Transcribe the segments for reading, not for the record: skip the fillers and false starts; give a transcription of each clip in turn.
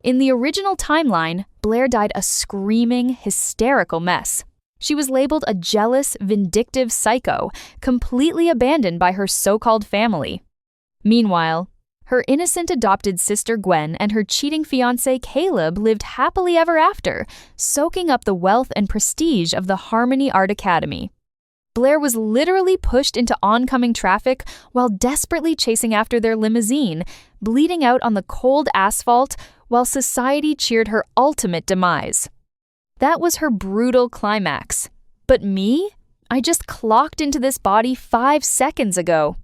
In the original timeline, Blair died a screaming, hysterical mess. She was labeled a jealous, vindictive psycho, completely abandoned by her so-called family. Meanwhile, her innocent adopted sister Gwen and her cheating fiancé Caleb lived happily ever after, soaking up the wealth and prestige of the Harmony Art Academy. Blair was literally pushed into oncoming traffic while desperately chasing after their limousine, bleeding out on the cold asphalt while society cheered her ultimate demise. That was her brutal climax. But me? I just clocked into this body 5 seconds ago.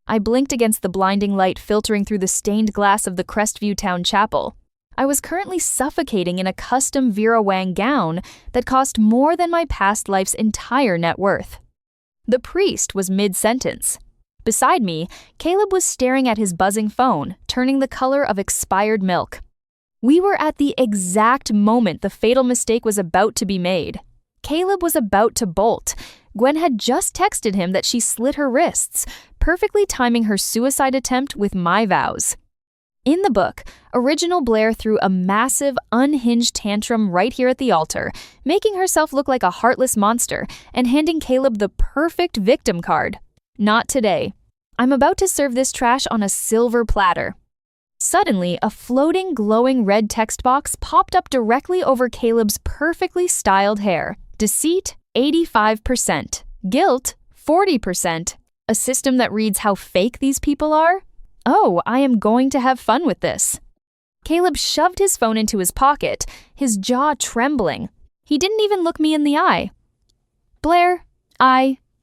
I blinked against the blinding light filtering through the stained glass of the Crestview Town Chapel. I was currently suffocating in a custom Vera Wang gown that cost more than my past life's entire net worth. The priest was mid-sentence. Beside me, Caleb was staring at his buzzing phone, turning the color of expired milk. We were at the exact moment the fatal mistake was about to be made. Caleb was about to bolt. Gwen had just texted him that she slit her wrists, perfectly timing her suicide attempt with my vows. In the book, original Blair threw a massive, unhinged tantrum right here at the altar, making herself look like a heartless monster and handing Caleb the perfect victim card. Not today. I'm about to serve this trash on a silver platter. Suddenly, a floating, glowing red text box popped up directly over Caleb's perfectly styled hair. Deceit, 85%. Guilt, 40%. A system that reads how fake these people are? Oh, I am going to have fun with this. Caleb shoved his phone into his pocket, his jaw trembling. He didn't even look me in the eye. Blair,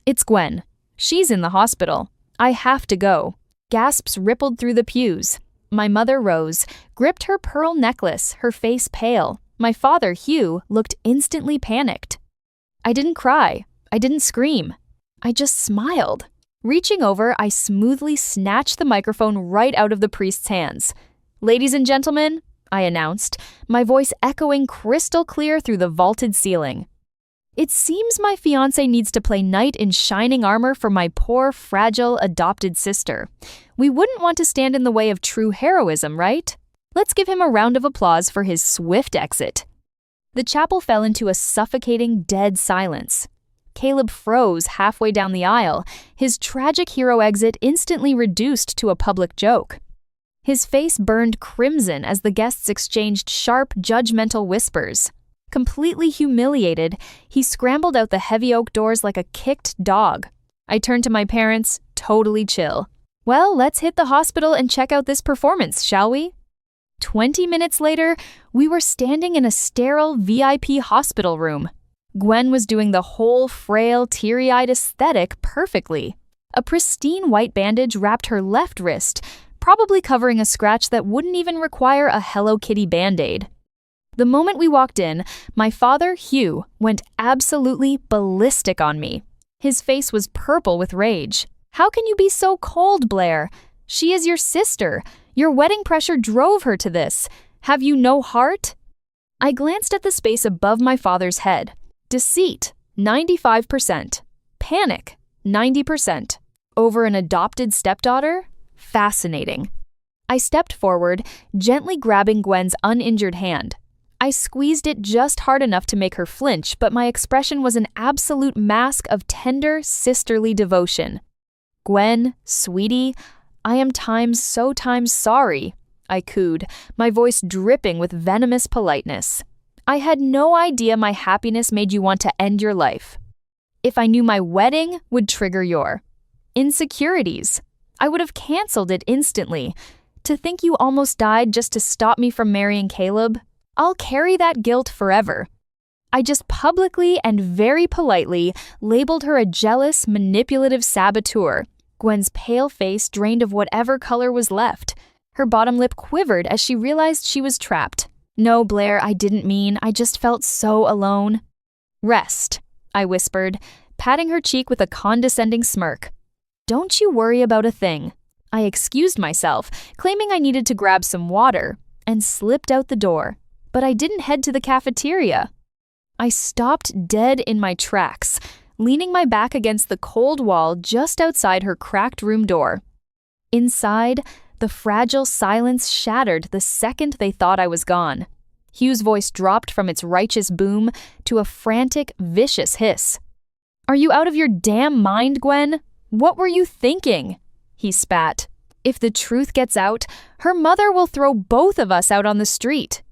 it's Gwen. She's in the hospital. I have to go. Gasps rippled through the pews. My mother rose, gripped her pearl necklace, her face pale. My father, Hugh, looked instantly panicked. I didn't cry. I didn't scream. I just smiled. Reaching over, I smoothly snatched the microphone right out of the priest's hands. "Ladies and gentlemen," I announced, my voice echoing crystal clear through the vaulted ceiling. It seems my fiancé needs to play knight in shining armor for my poor, fragile, adopted sister. We wouldn't want to stand in the way of true heroism, right? Let's give him a round of applause for his swift exit. The chapel fell into a suffocating, dead silence. Caleb froze halfway down the aisle, his tragic hero exit instantly reduced to a public joke. His face burned crimson as the guests exchanged sharp, judgmental whispers. Completely humiliated, he scrambled out the heavy oak doors like a kicked dog. I turned to my parents, totally chill. Well, let's hit the hospital and check out this performance, shall we? 20 minutes later, we were standing in a sterile VIP hospital room. Gwen was doing the whole frail, teary-eyed aesthetic perfectly. A pristine white bandage wrapped her left wrist, probably covering a scratch that wouldn't even require a Hello Kitty Band-Aid. The moment we walked in, my father, Hugh, went absolutely ballistic on me. His face was purple with rage. "How can you be so cold, Blair? She is your sister. Your wedding pressure drove her to this. Have you no heart?" I glanced at the space above my father's head. Deceit, 95%. Panic, 90%. Over an adopted stepdaughter? Fascinating. I stepped forward, gently grabbing Gwen's uninjured hand. I squeezed it just hard enough to make her flinch, but my expression was an absolute mask of tender, sisterly devotion. "Gwen, sweetie, I am times sorry," I cooed, my voice dripping with venomous politeness. "I had no idea my happiness made you want to end your life. If I knew my wedding would trigger your insecurities, I would have canceled it instantly. To think you almost died just to stop me from marrying Caleb? I'll carry that guilt forever." I just publicly and very politely labeled her a jealous, manipulative saboteur. Gwen's pale face drained of whatever color was left. Her bottom lip quivered as she realized she was trapped. "No, Blair, I didn't mean. I just felt so alone." "Rest," I whispered, patting her cheek with a condescending smirk. "Don't you worry about a thing." I excused myself, claiming I needed to grab some water, and slipped out the door. But I didn't head to the cafeteria. I stopped dead in my tracks, leaning my back against the cold wall just outside her cracked room door. Inside, The fragile silence shattered the second they thought I was gone. Hugh's voice dropped from its righteous boom to a frantic, vicious hiss. "Are you out of your damn mind, Gwen? What were you thinking?" He spat. "If the truth gets out, her mother will throw both of us out on the street."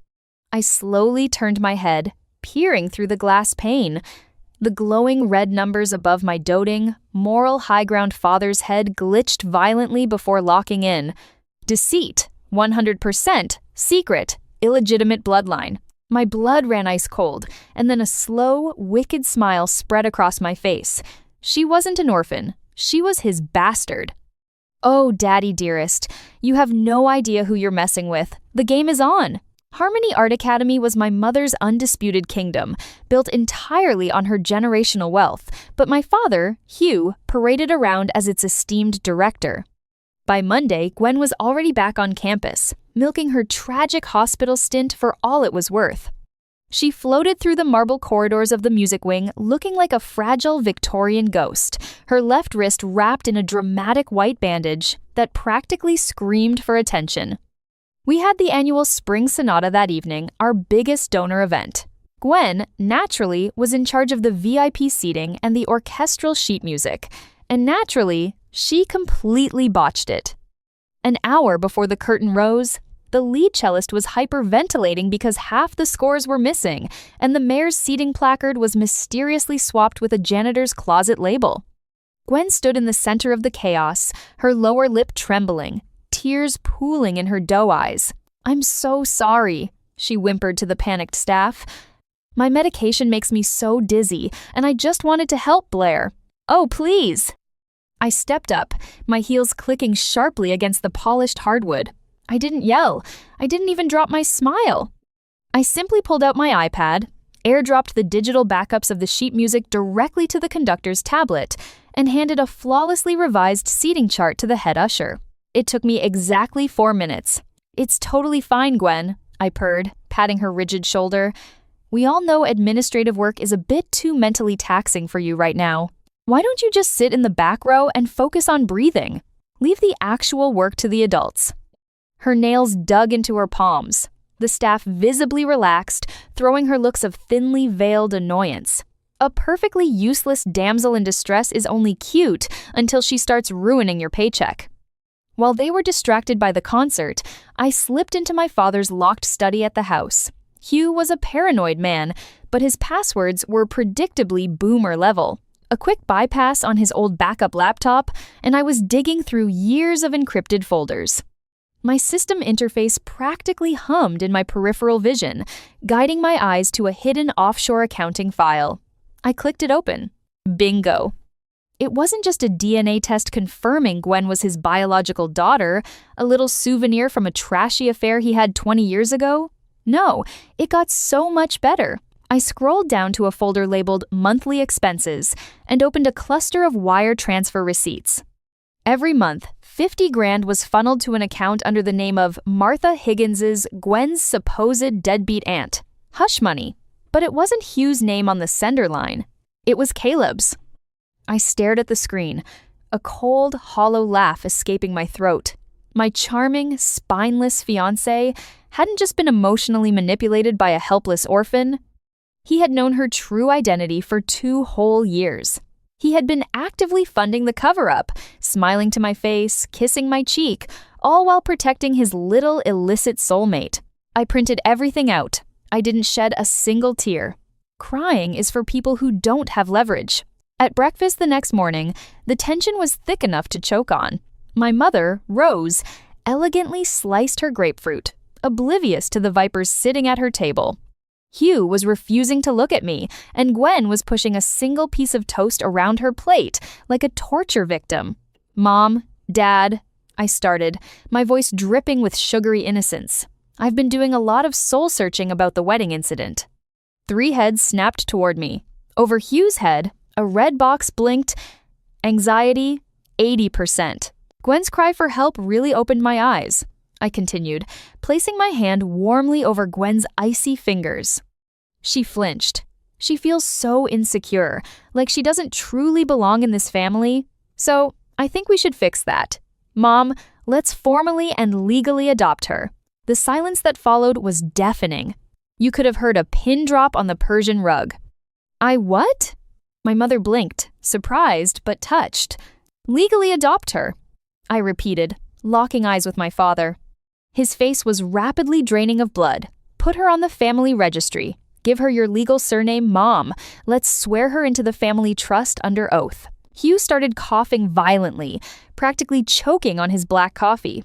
I slowly turned my head, peering through the glass pane. The glowing red numbers above my doting, moral high ground father's head glitched violently before locking in. Deceit, 100%, secret, illegitimate bloodline. My blood ran ice cold, and then a slow, wicked smile spread across my face. She wasn't an orphan. She was his bastard. "Oh, Daddy dearest, you have no idea who you're messing with. The game is on." Harmony Art Academy was my mother's undisputed kingdom, built entirely on her generational wealth, but my father, Hugh, paraded around as its esteemed director. By Monday, Gwen was already back on campus, milking her tragic hospital stint for all it was worth. She floated through the marble corridors of the music wing looking like a fragile Victorian ghost, her left wrist wrapped in a dramatic white bandage that practically screamed for attention. We had the annual Spring Sonata that evening, our biggest donor event. Gwen, naturally, was in charge of the VIP seating and the orchestral sheet music, and naturally, she completely botched it. An hour before the curtain rose, the lead cellist was hyperventilating because half the scores were missing, and the mayor's seating placard was mysteriously swapped with a janitor's closet label. Gwen stood in the center of the chaos, her lower lip trembling, tears pooling in her doe eyes. "I'm so sorry," she whimpered to the panicked staff. "My medication makes me so dizzy, and I just wanted to help Blair. Oh, please." I stepped up, my heels clicking sharply against the polished hardwood. I didn't yell. I didn't even drop my smile. I simply pulled out my iPad, airdropped the digital backups of the sheet music directly to the conductor's tablet, and handed a flawlessly revised seating chart to the head usher. It took me exactly 4 minutes. "It's totally fine, Gwen," I purred, patting her rigid shoulder. "We all know administrative work is a bit too mentally taxing for you right now. Why don't you just sit in the back row and focus on breathing? Leave the actual work to the adults." Her nails dug into her palms. The staff visibly relaxed, throwing her looks of thinly veiled annoyance. A perfectly useless damsel in distress is only cute until she starts ruining your paycheck. While they were distracted by the concert, I slipped into my father's locked study at the house. Hugh was a paranoid man, but his passwords were predictably boomer level. A quick bypass on his old backup laptop, and I was digging through years of encrypted folders. My system interface practically hummed in my peripheral vision, guiding my eyes to a hidden offshore accounting file. I clicked it open. Bingo. It wasn't just a DNA test confirming Gwen was his biological daughter, a little souvenir from a trashy affair he had 20 years ago. No, it got so much better. I scrolled down to a folder labeled Monthly Expenses and opened a cluster of wire transfer receipts. Every month, 50 grand was funneled to an account under the name of Martha Higgins's Gwen's supposed deadbeat aunt. Hush money. But it wasn't Hugh's name on the sender line. It was Caleb's. I stared at the screen, a cold, hollow laugh escaping my throat. My charming, spineless fiancé hadn't just been emotionally manipulated by a helpless orphan. He had known her true identity for 2 whole years. He had been actively funding the cover-up, smiling to my face, kissing my cheek, all while protecting his little illicit soulmate. I printed everything out. I didn't shed a single tear. Crying is for people who don't have leverage. At breakfast the next morning, the tension was thick enough to choke on. My mother, Rose, elegantly sliced her grapefruit, oblivious to the vipers sitting at her table. Hugh was refusing to look at me, and Gwen was pushing a single piece of toast around her plate like a torture victim. "Mom, Dad," I started, my voice dripping with sugary innocence. "I've been doing a lot of soul-searching about the wedding incident." 3 heads snapped toward me. Over Hugh's head, a red box blinked. Anxiety, 80%. Gwen's cry for help really opened my eyes. I continued, placing my hand warmly over Gwen's icy fingers. She flinched. She feels so insecure, like she doesn't truly belong in this family. So I think we should fix that. Mom, Let's formally and legally adopt her." The silence that followed was deafening. You could have heard a pin drop on the Persian rug. "I what?" My mother blinked, surprised but touched. "Legally adopt her," I repeated, locking eyes with my father. His face was rapidly draining of blood. "Put her on the family registry. Give her your legal surname, Mom. Let's swear her into the family trust under oath." Hugh started coughing violently, practically choking on his black coffee.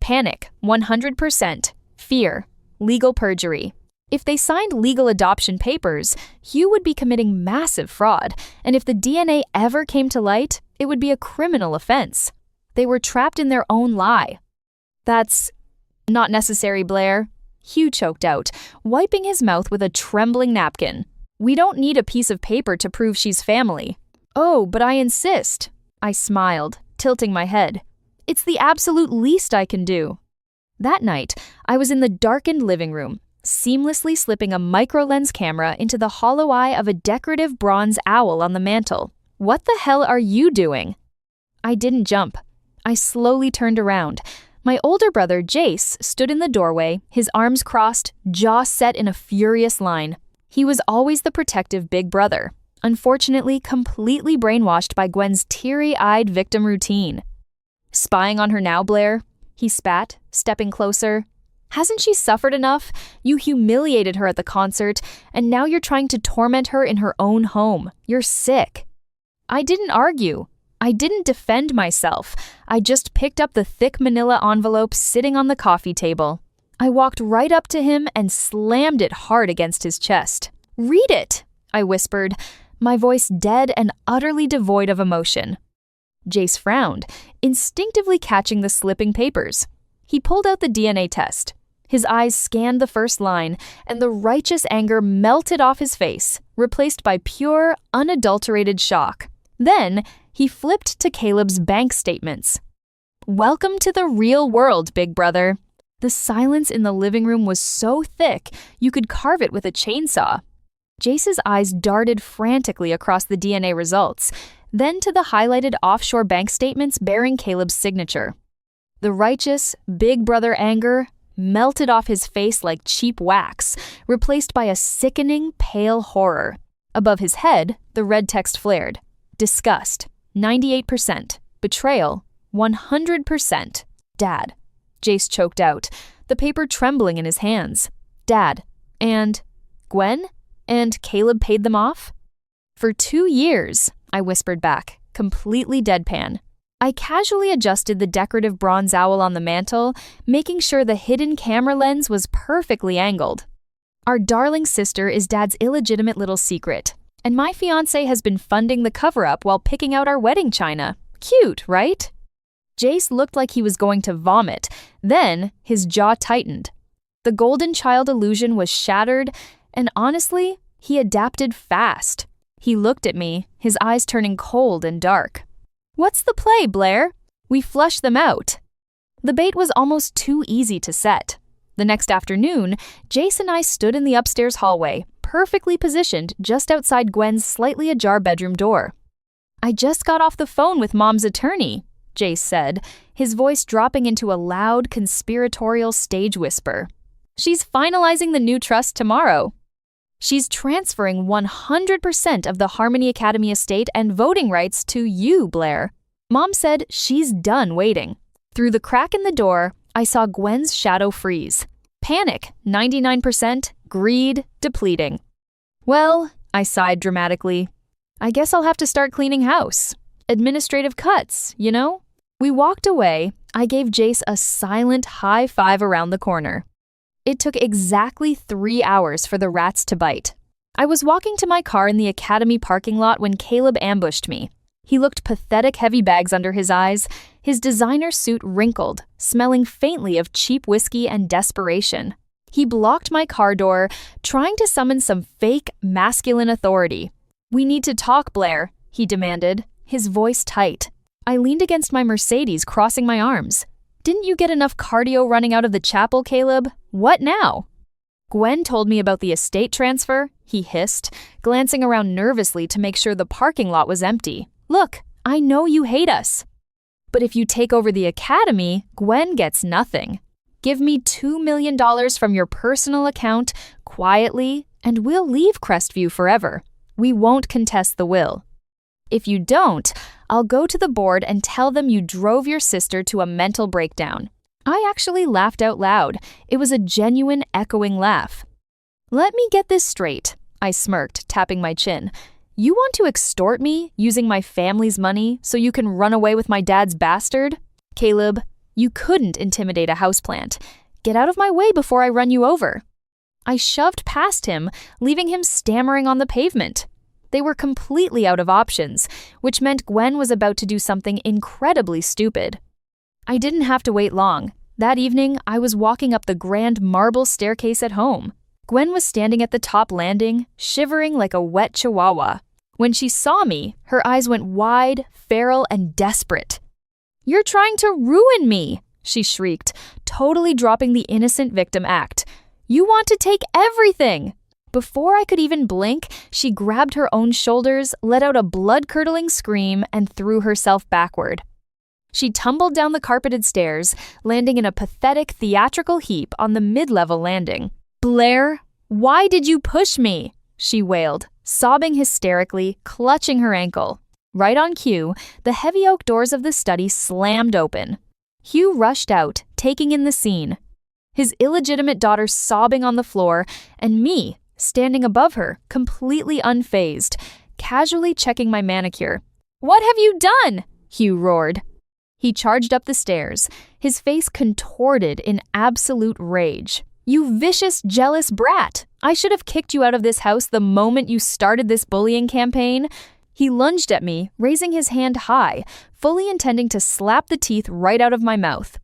Panic, 100%. Fear, legal perjury. If they signed legal adoption papers, Hugh would be committing massive fraud, and if the DNA ever came to light, it would be a criminal offense. They were trapped in their own lie. "That's not necessary, Blair," Hugh choked out, wiping his mouth with a trembling napkin. "We don't need a piece of paper to prove she's family." "Oh, but I insist," I smiled, tilting my head. "It's the absolute least I can do." That night, I was in the darkened living room, seamlessly slipping a micro-lens camera into the hollow eye of a decorative bronze owl on the mantel. "What the hell are you doing?" I didn't jump. I slowly turned around. My older brother, Jace, stood in the doorway, his arms crossed, jaw set in a furious line. He was always the protective big brother, unfortunately completely brainwashed by Gwen's teary-eyed victim routine. "Spying on her now, Blair?" he spat, stepping closer. "Hasn't she suffered enough? You humiliated her at the concert, and now you're trying to torment her in her own home. You're sick." I didn't argue. I didn't defend myself. I just picked up the thick manila envelope sitting on the coffee table. I walked right up to him and slammed it hard against his chest. "Read it," I whispered, my voice dead and utterly devoid of emotion. Jace frowned, instinctively catching the slipping papers. He pulled out the DNA test. His eyes scanned the first line, and the righteous anger melted off his face, replaced by pure, unadulterated shock. Then, he flipped to Caleb's bank statements. "Welcome to the real world, big brother." The silence in the living room was so thick, you could carve it with a chainsaw. Jace's eyes darted frantically across the DNA results, then to the highlighted offshore bank statements bearing Caleb's signature. The righteous, big brother anger melted off his face like cheap wax, replaced by a sickening, pale horror. Above his head, the red text flared. Disgust, 98%. Betrayal, 100%. Dad. Jace choked out, the paper trembling in his hands. Dad. And Gwen? And Caleb paid them off? "For 2 years, I whispered back, completely deadpan. I casually adjusted the decorative bronze owl on the mantel, making sure the hidden camera lens was perfectly angled. "Our darling sister is Dad's illegitimate little secret, and my fiancé has been funding the cover-up while picking out our wedding china. Cute, right?" Jace looked like he was going to vomit. Then, his jaw tightened. The golden child illusion was shattered, and honestly, he adapted fast. He looked at me, his eyes turning cold and dark. "What's the play, Blair? We flush them out." The bait was almost too easy to set. The next afternoon, Jace and I stood in the upstairs hallway, perfectly positioned just outside Gwen's slightly ajar bedroom door. "I just got off the phone with Mom's attorney," Jace said, his voice dropping into a loud, conspiratorial stage whisper. "She's finalizing the new trust tomorrow. She's transferring 100% of the Harmony Academy estate and voting rights to you, Blair. Mom said she's done waiting." Through the crack in the door, I saw Gwen's shadow freeze. Panic, 99%, greed, depleting. "Well," I sighed dramatically, "I guess I'll have to start cleaning house. Administrative cuts, you know?" We walked away. I gave Jace a silent high five around the corner. It took exactly 3 hours for the rats to bite. I was walking to my car in the academy parking lot when Caleb ambushed me. He looked pathetic, heavy bags under his eyes, his designer suit wrinkled, smelling faintly of cheap whiskey and desperation. He blocked my car door, trying to summon some fake, masculine authority. "We need to talk, Blair," he demanded, his voice tight. I leaned against my Mercedes, crossing my arms. "Didn't you get enough cardio running out of the chapel, Caleb? What now?" "Gwen told me about the estate transfer," he hissed, glancing around nervously to make sure the parking lot was empty. "Look, I know you hate us." But if you take over the academy, Gwen gets nothing. Give me $2 million from your personal account, quietly, and we'll leave Crestview forever. We won't contest the will. If you don't, I'll go to the board and tell them you drove your sister to a mental breakdown. I actually laughed out loud. It was a genuine, echoing laugh. Let me get this straight, I smirked, tapping my chin. You want to extort me, using my family's money, so you can run away with my dad's bastard? Caleb, you couldn't intimidate a houseplant. Get out of my way before I run you over. I shoved past him, leaving him stammering on the pavement. They were completely out of options, which meant Gwen was about to do something incredibly stupid. I didn't have to wait long. That evening, I was walking up the grand marble staircase at home. Gwen was standing at the top landing, shivering like a wet chihuahua. When she saw me, her eyes went wide, feral, and desperate. "You're trying to ruin me!" she shrieked, totally dropping the innocent victim act. "You want to take everything!" Before I could even blink, she grabbed her own shoulders, let out a blood-curdling scream, and threw herself backward. She tumbled down the carpeted stairs, landing in a pathetic theatrical heap on the mid-level landing. "Blair, why did you push me?" she wailed, sobbing hysterically, clutching her ankle. Right on cue, the heavy oak doors of the study slammed open. Hugh rushed out, taking in the scene. His illegitimate daughter sobbing on the floor, and me, standing above her, completely unfazed, casually checking my manicure. "What have you done?" Hugh roared. He charged up the stairs, his face contorted in absolute rage. "You vicious, jealous brat! I should have kicked you out of this house the moment you started this bullying campaign." He lunged at me, raising his hand high, fully intending to slap the teeth right out of my mouth.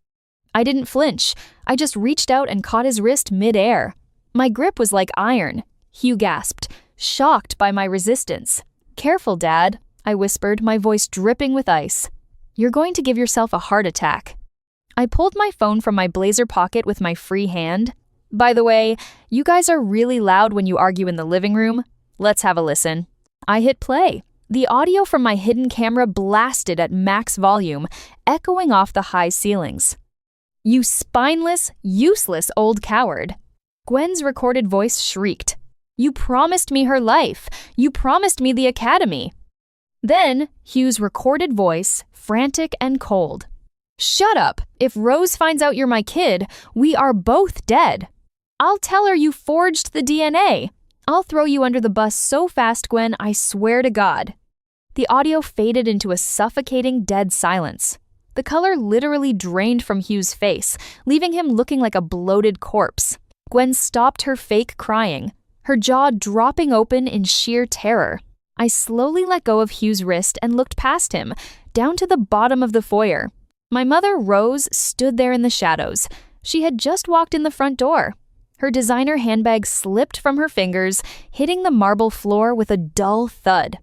I didn't flinch. I just reached out and caught his wrist mid-air. My grip was like iron. Hugh gasped, shocked by my resistance. "Careful, Dad," I whispered, my voice dripping with ice. "You're going to give yourself a heart attack." I pulled my phone from my blazer pocket with my free hand. "By the way, you guys are really loud when you argue in the living room. Let's have a listen." I hit play. The audio from my hidden camera blasted at max volume, echoing off the high ceilings. "You spineless, useless old coward." Gwen's recorded voice shrieked. "You promised me her life. You promised me the academy." Then, Hugh's recorded voice, frantic and cold. "Shut up. If Rose finds out you're my kid, we are both dead. I'll tell her you forged the DNA. I'll throw you under the bus so fast, Gwen, I swear to God." The audio faded into a suffocating dead silence. The color literally drained from Hugh's face, leaving him looking like a bloated corpse. Gwen stopped her fake crying, her jaw dropping open in sheer terror. I slowly let go of Hugh's wrist and looked past him, down to the bottom of the foyer. My mother, Rose, stood there in the shadows. She had just walked in the front door. Her designer handbag slipped from her fingers, hitting the marble floor with a dull thud.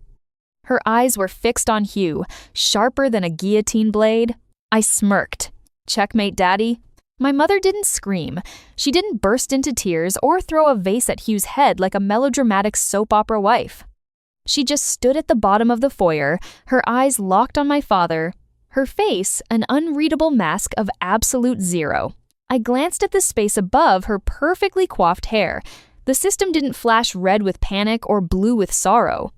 Her eyes were fixed on Hugh, sharper than a guillotine blade. I smirked. "Checkmate, Daddy." My mother didn't scream. She didn't burst into tears or throw a vase at Hugh's head like a melodramatic soap opera wife. She just stood at the bottom of the foyer, her eyes locked on my father, her face an unreadable mask of absolute zero. I glanced at the space above her perfectly coiffed hair. The system didn't flash red with panic or blue with sorrow.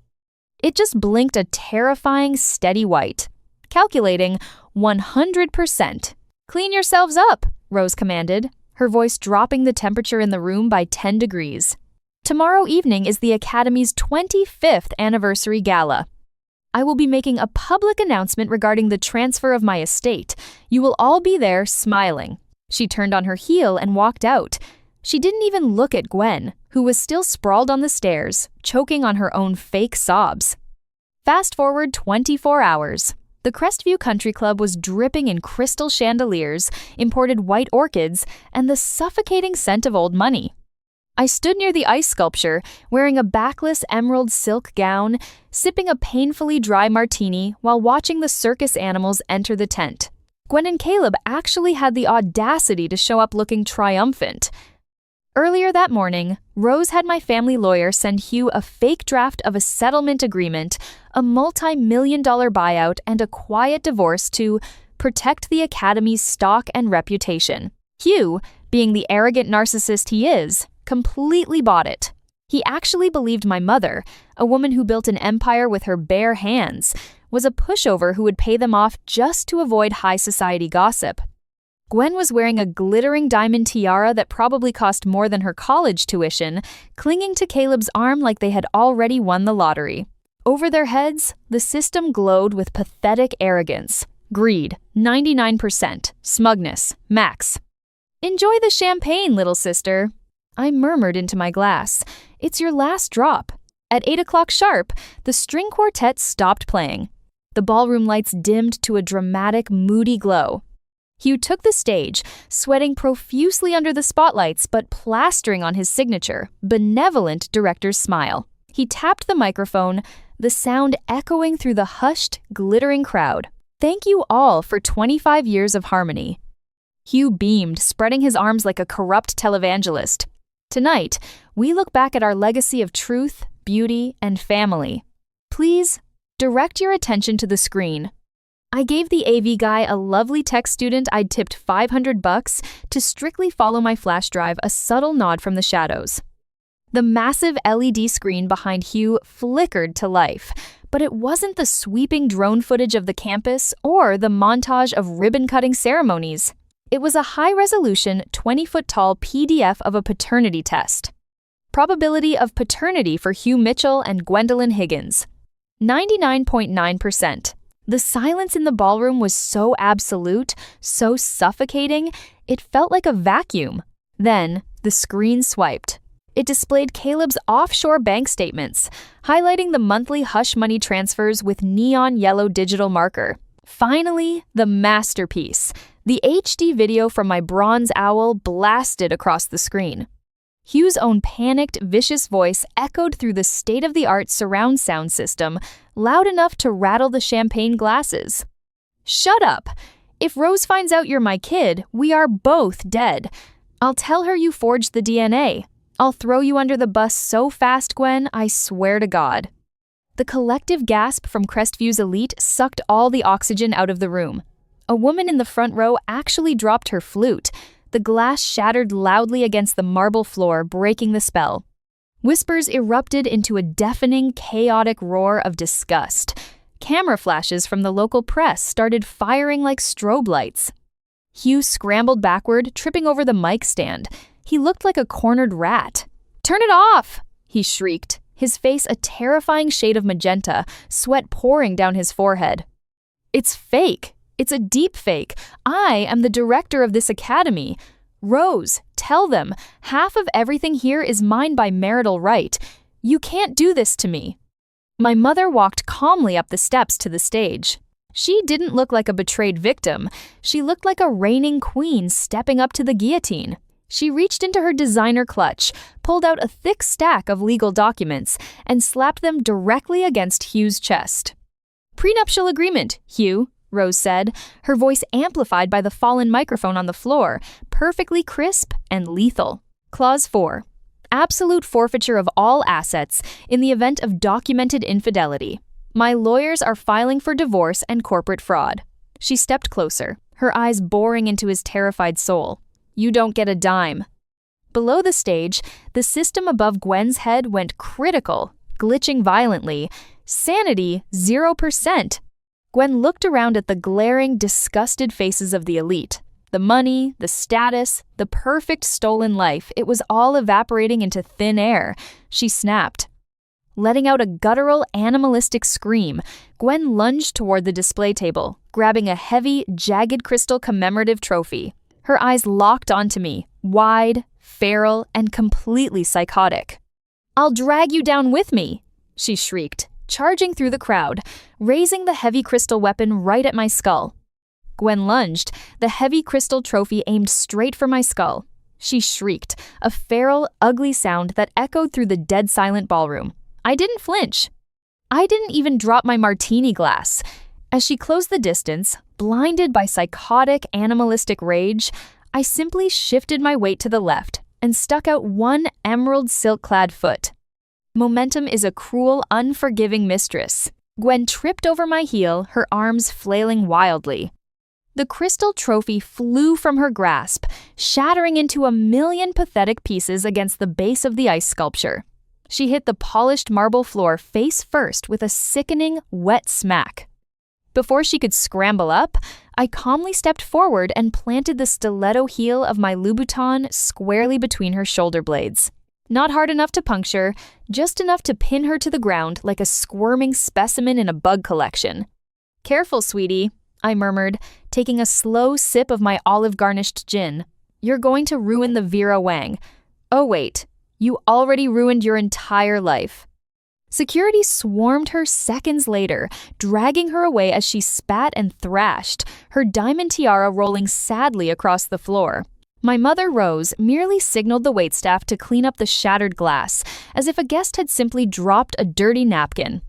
It just blinked a terrifying, steady white. Calculating 100%. "Clean yourselves up," Rose commanded, her voice dropping the temperature in the room by 10 degrees. "Tomorrow evening is the Academy's 25th anniversary gala. I will be making a public announcement regarding the transfer of my estate. You will all be there smiling." She turned on her heel and walked out. She didn't even look at Gwen, who was still sprawled on the stairs, choking on her own fake sobs. Fast forward 24 hours. The Crestview Country Club was dripping in crystal chandeliers, imported white orchids, and the suffocating scent of old money. I stood near the ice sculpture, wearing a backless emerald silk gown, sipping a painfully dry martini while watching the circus animals enter the tent. Gwen and Caleb actually had the audacity to show up looking triumphant. Earlier that morning, Rose had my family lawyer send Hugh a fake draft of a settlement agreement, a multi-million-dollar buyout, and a quiet divorce to protect the Academy's stock and reputation. Hugh, being the arrogant narcissist he is, completely bought it. He actually believed my mother, a woman who built an empire with her bare hands, was a pushover who would pay them off just to avoid high society gossip. Gwen was wearing a glittering diamond tiara that probably cost more than her college tuition, clinging to Caleb's arm like they had already won the lottery. Over their heads, the system glowed with pathetic arrogance. Greed, 99%. Smugness, max. "Enjoy the champagne, little sister." I murmured into my glass. "It's your last drop." At 8 o'clock sharp, the string quartet stopped playing. The ballroom lights dimmed to a dramatic, moody glow. Hugh took the stage, sweating profusely under the spotlights but plastering on his signature, benevolent director's smile. He tapped the microphone, the sound echoing through the hushed, glittering crowd. "Thank you all for 25 years of harmony." Hugh beamed, spreading his arms like a corrupt televangelist. "Tonight, we look back at our legacy of truth, beauty, and family. Please, direct your attention to the screen." I gave the AV guy, a lovely tech student I'd tipped $500, to strictly follow my flash drive, a subtle nod from the shadows. The massive LED screen behind Hugh flickered to life, but it wasn't the sweeping drone footage of the campus or the montage of ribbon-cutting ceremonies. It was a high-resolution, 20-foot-tall PDF of a paternity test. Probability of paternity for Hugh Mitchell and Gwendolyn Higgins. 99.9%. The silence in the ballroom was so absolute, so suffocating, it felt like a vacuum. Then, the screen swiped. It displayed Caleb's offshore bank statements, highlighting the monthly hush money transfers with neon yellow digital marker. Finally, the masterpiece. The HD video from my bronze owl blasted across the screen. Hugh's own panicked, vicious voice echoed through the state-of-the-art surround sound system, loud enough to rattle the champagne glasses. "Shut up! If Rose finds out you're my kid, we are both dead. I'll tell her you forged the DNA. I'll throw you under the bus so fast, Gwen, I swear to God." The collective gasp from Crestview's elite sucked all the oxygen out of the room. A woman in the front row actually dropped her flute. The glass shattered loudly against the marble floor, breaking the spell. Whispers erupted into a deafening, chaotic roar of disgust. Camera flashes from the local press started firing like strobe lights. Hugh scrambled backward, tripping over the mic stand. He looked like a cornered rat. "Turn it off!" he shrieked, his face a terrifying shade of magenta, sweat pouring down his forehead. "It's fake. It's a deep fake. I am the director of this academy. Rose, tell them, half of everything here is mine by marital right. You can't do this to me." My mother walked calmly up the steps to the stage. She didn't look like a betrayed victim. She looked like a reigning queen stepping up to the guillotine. She reached into her designer clutch, pulled out a thick stack of legal documents, and slapped them directly against Hugh's chest. "Prenuptial agreement, Hugh," Rose said, her voice amplified by the fallen microphone on the floor, perfectly crisp and lethal. Clause 4. Absolute forfeiture of all assets in the event of documented infidelity. My lawyers are filing for divorce and corporate fraud. She stepped closer, her eyes boring into his terrified soul. "You don't get a dime." Below the stage, the system above Gwen's head went critical, glitching violently. Sanity, 0%. Gwen looked around at the glaring, disgusted faces of the elite. The money, the status, the perfect stolen life, it was all evaporating into thin air. She snapped. Letting out a guttural, animalistic scream, Gwen lunged toward the display table, grabbing a heavy, jagged crystal commemorative trophy. Her eyes locked onto me, wide, feral, and completely psychotic. "I'll drag you down with me," she shrieked, charging through the crowd, raising the heavy crystal weapon right at my skull. Gwen lunged, the heavy crystal trophy aimed straight for my skull. She shrieked, a feral, ugly sound that echoed through the dead-silent ballroom. I didn't flinch. I didn't even drop my martini glass. As she closed the distance, blinded by psychotic, animalistic rage, I simply shifted my weight to the left and stuck out one emerald silk-clad foot. Momentum is a cruel, unforgiving mistress. Gwen tripped over my heel, her arms flailing wildly. The crystal trophy flew from her grasp, shattering into a million pathetic pieces against the base of the ice sculpture. She hit the polished marble floor face first with a sickening, wet smack. Before she could scramble up, I calmly stepped forward and planted the stiletto heel of my Louboutin squarely between her shoulder blades. Not hard enough to puncture, just enough to pin her to the ground like a squirming specimen in a bug collection. "Careful, sweetie," I murmured, taking a slow sip of my olive-garnished gin. "You're going to ruin the Vera Wang. Oh wait, you already ruined your entire life." Security swarmed her seconds later, dragging her away as she spat and thrashed, her diamond tiara rolling sadly across the floor. My mother Rose merely signaled the waitstaff to clean up the shattered glass, as if a guest had simply dropped a dirty napkin.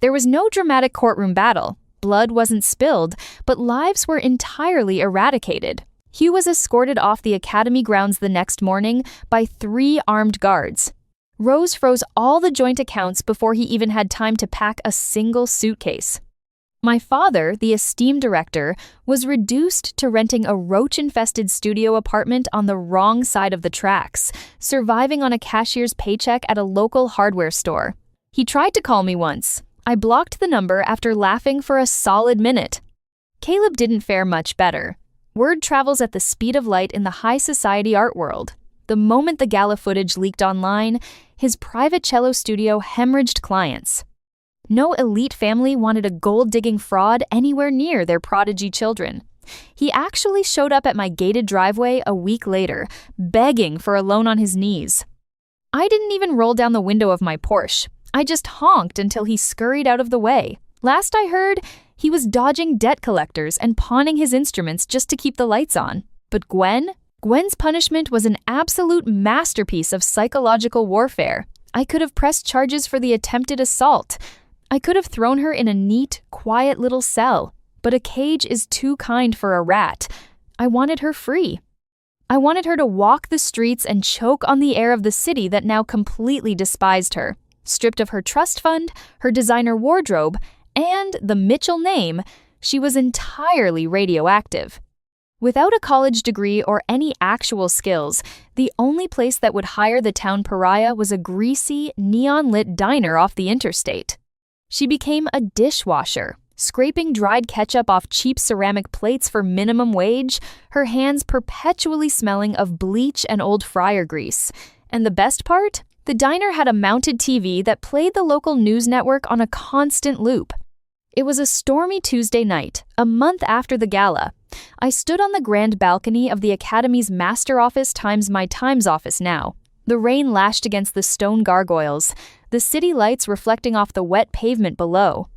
There was no dramatic courtroom battle. Blood wasn't spilled, but lives were entirely eradicated. Hugh was escorted off the academy grounds the next morning by 3 armed guards. Rose froze all the joint accounts before he even had time to pack a single suitcase. My father, the esteemed director, was reduced to renting a roach-infested studio apartment on the wrong side of the tracks, surviving on a cashier's paycheck at a local hardware store. He tried to call me once. I blocked the number after laughing for a solid minute. Caleb didn't fare much better. Word travels at the speed of light in the high society art world. The moment the Gala footage leaked online, his private cello studio hemorrhaged clients. No elite family wanted a gold-digging fraud anywhere near their prodigy children. He actually showed up at my gated driveway a week later, begging for a loan on his knees. I didn't even roll down the window of my Porsche. I just honked until he scurried out of the way. Last I heard, he was dodging debt collectors and pawning his instruments just to keep the lights on. But Gwen's punishment was an absolute masterpiece of psychological warfare. I could have pressed charges for the attempted assault. I could have thrown her in a neat, quiet little cell. But a cage is too kind for a rat. I wanted her free. I wanted her to walk the streets and choke on the air of the city that now completely despised her. Stripped of her trust fund, her designer wardrobe, and the Mitchell name, she was entirely radioactive. Without a college degree or any actual skills, the only place that would hire the town pariah was a greasy, neon-lit diner off the interstate. She became a dishwasher, scraping dried ketchup off cheap ceramic plates for minimum wage, her hands perpetually smelling of bleach and old fryer grease. And the best part? The diner had a mounted TV that played the local news network on a constant loop. It was a stormy Tuesday night, a month after the gala. I stood on the grand balcony of the Academy's master office times my Times office now. The rain lashed against the stone gargoyles, the city lights reflecting off the wet pavement below.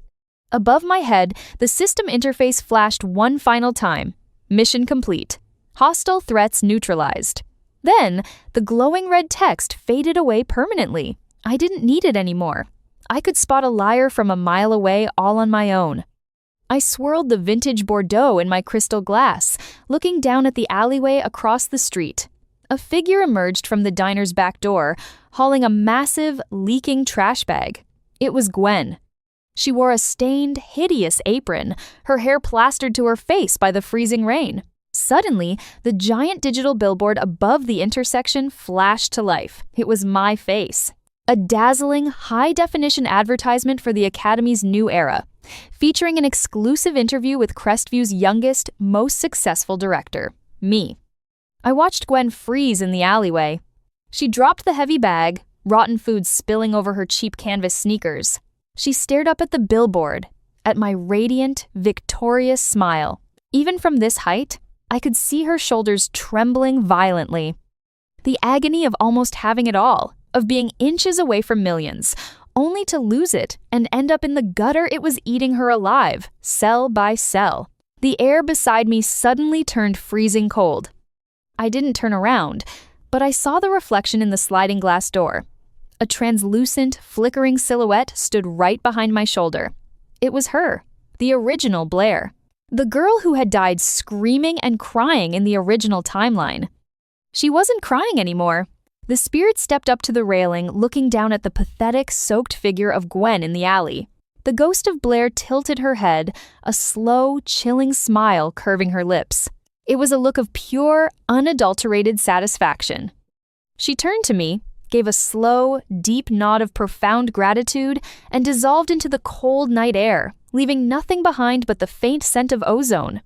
Above my head, the system interface flashed one final time. Mission complete. Hostile threats neutralized. Then, the glowing red text faded away permanently. I didn't need it anymore. I could spot a liar from a mile away all on my own. I swirled the vintage Bordeaux in my crystal glass, looking down at the alleyway across the street. A figure emerged from the diner's back door, hauling a massive, leaking trash bag. It was Gwen. She wore a stained, hideous apron, her hair plastered to her face by the freezing rain. Suddenly, the giant digital billboard above the intersection flashed to life. It was my face. A dazzling, high-definition advertisement for the Academy's new era, featuring an exclusive interview with Crestview's youngest, most successful director, me. I watched Gwen freeze in the alleyway. She dropped the heavy bag, rotten food spilling over her cheap canvas sneakers. She stared up at the billboard, at my radiant, victorious smile. Even from this height, I could see her shoulders trembling violently. The agony of almost having it all, of being inches away from millions, only to lose it and end up in the gutter it was eating her alive, cell by cell. The air beside me suddenly turned freezing cold. I didn't turn around, but I saw the reflection in the sliding glass door. A translucent, flickering silhouette stood right behind my shoulder. It was her, the original Blair. The girl who had died screaming and crying in the original timeline. She wasn't crying anymore. The spirit stepped up to the railing, looking down at the pathetic, soaked figure of Gwen in the alley. The ghost of Blair tilted her head, a slow, chilling smile curving her lips. It was a look of pure, unadulterated satisfaction. She turned to me, gave a slow, deep nod of profound gratitude, and dissolved into the cold night air, leaving nothing behind but the faint scent of ozone.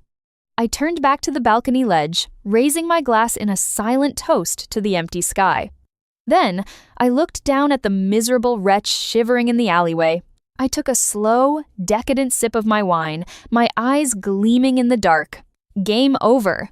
I turned back to the balcony ledge, raising my glass in a silent toast to the empty sky. Then, I looked down at the miserable wretch shivering in the alleyway. I took a slow, decadent sip of my wine, my eyes gleaming in the dark. Game over.